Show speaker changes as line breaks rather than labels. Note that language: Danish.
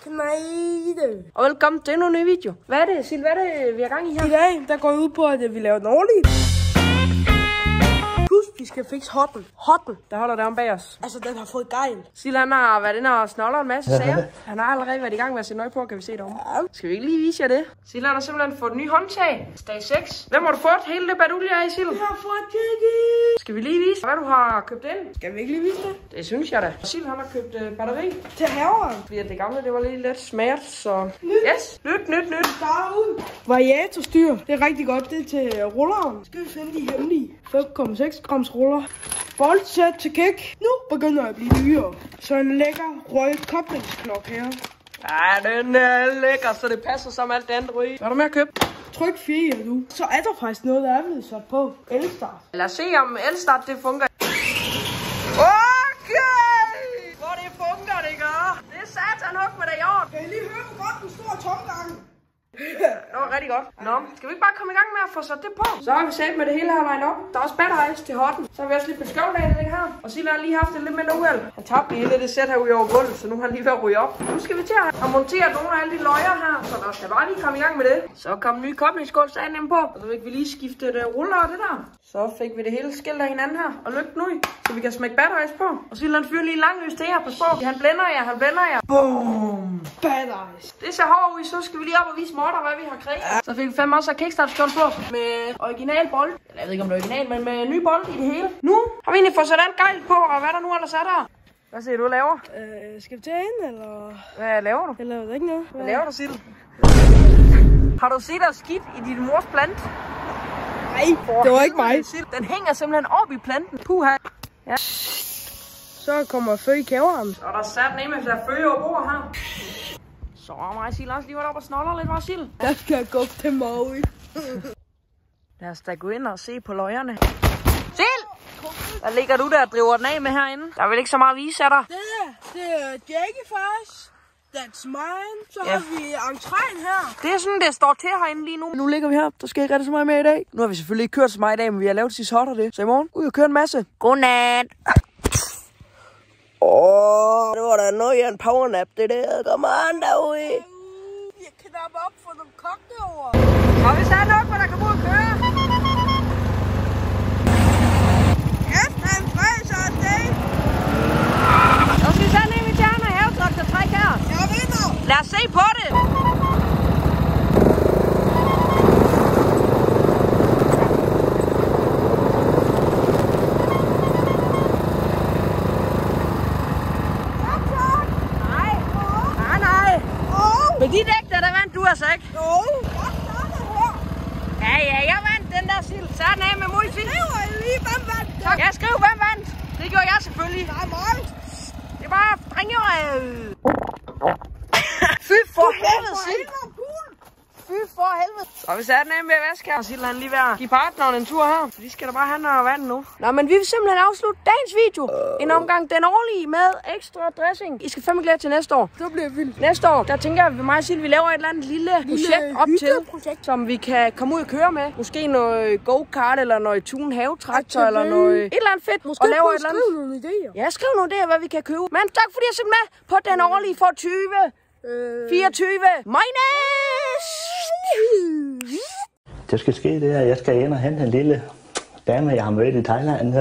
Knejde.
Og velkommen til endnu en ny video. Hvad er det, Sil? Hvad er det, vi har gang i her?
I dag, der går ud på, at vi laver den årlige. Plus, vi skal fikse hotten. Hotten.
Der holder der om bag os.
Altså, den har fået gejl.
Sil, han har været inde og snoller en masse sager. Han har allerede været i gang med at se nøje på, kan vi se det om.
Ja.
Skal vi ikke lige vise jer det? Sil, han har simpelthen fået et ny håndtag. Stag 6. Hvem har du fået hele det badulje af, Sil?
Jeg har fået Jackie.
Skal vi lige vise, hvad du har købt ind?
Skal vi ikke lige vise det?
Det synes jeg da. Sil, han har købt batteri.
Til haveren.
Fordi det gamle, det var lige lidt smert, så... Yes, nyt.
Derud. Variatorstyr. Det er rigtig godt. Det er til rulleren. Skal vi finde de hemmelige 5,6 grams ruller. Boltsæt til kæk. Nu begynder at blive dyrere. Så en lækker rød koblingsklok her.
Ja, den er lækker, så det passer som alt det andet ryge. Hvad er du med at købe?
Tryk 4 nu. Så er der faktisk noget, der er blevet sat på. Elstart.
Lad os se, om Elstart det fungerer. Okay! Hvor det fungerer, det gør. Det er satan hug med det i år.
Kan I lige høre, hvor godt den store tomgang?
Det var rigtig godt. Nå, skal vi ikke bare komme i gang med at få sat det på? Så har vi sat med det hele her vejen op. Der er også batteries til hotten. Så har vi også lige beskrevet det her. Og Sil har lige haft det lidt mindre uheld. Han tabte hele det sæt her ude over gulvet, så nu har han lige ved at ryge op. Nu skal vi til at montere nogle af alle de løjer her, så der skal bare lige komme i gang med det. Så kom en ny koblingsskål sat på. Og så fik vi lige skiftet ruller og det der. Så fik vi det hele skilt af hinanden her og lygten ud, så vi kan smække batteries på. Og Sil han fyrer lige langlys til her på spor. Han blænder jer. Boom!
Batteries.
Det ser hårdt ud, så skal vi lige op og vise morder, hvad vi har krævet. Ja. Så fik vi fandme også kickstart-skål på med original bold. Jeg ved ikke om det er original, men med ny bold i det hele. Nu har vi egentlig fået sådan gejl på, og hvad der nu ellers er der. Hvad siger du laver?
Skal vi tage ind, eller?
Hvad laver du?
Jeg laver ikke noget.
Hvad laver du, Sil? Har du set dig skidt i din mors plante?
Nej, det var ikke mig.
Den hænger simpelthen op i planten. Puha. Ja.
Så kommer fø i kæveren.
Og der er sat nemme, hvis der er føge over bord her. Så er mig og Sil også lige været op og snoller lidt, var Sil?
Der skal gå til Maui.
Lad os da gå ind og se på løjerne. Sil! Hvad ligger du der og driver den af med herinde? Der er vel ikke så meget at vise af dig?
Det er Jackie faktisk. That's mine. Så har vi entréen her.
Det er sådan, det står til herinde lige nu. Nu ligger vi her. Der skal ikke rigtig så meget med i dag. Nu har vi selvfølgelig ikke kørt så meget i dag, men vi har lavet sidste hotter det. Så i morgen ud og køre en masse. Godnat. Det var da noget af en powernap, det der. Kom on derude.
Jeg knapper op for nogle kogte over.
Og hvis der er nok, hvor der kommer ud og køre.
Efter en fræs og det.
Så skal vi sætte ned i tjerne og havetraktortræk her.
Jeg vinder.
Lad os se på det. Men de dæk der vandt du altså ikke.
Jo, jeg starter her.
Ja, jeg vandt den der, Sil. Så er den af med multi.
Skriver I lige, hvem vandt?
Jeg skriver, hvem vandt. Det gjorde jeg selvfølgelig.
Nej, mig.
Det var Ringøj. Fy for helvede, Sil. Fy for helvede. Så vi sat den af med vask her. Og Sil han lige ved at give partneren en tur her. For de skal da bare have noget vand nu. Nå, men vi vil simpelthen afslutte dagens video. En omgang den årlige med ekstra dressing. I skal fandme glæde til næste år.
Så bliver det vildt.
Næste år, der tænker jeg, at mig og Sil, vi laver et eller andet lille projekt op til, som vi kan komme ud og køre med. Måske noget go-kart, eller noget tune havetraktor, eller noget et eller andet fedt.
Måske
og
skrive nogle idéer.
Ja, skriv nogle idéer, hvad vi kan købe. Men tak fordi jeg simpelthen med på den årlige for 24. Minus!
Det skal ske det her. Jeg skal ind og hente en lille dame, jeg har mødt i Thailand.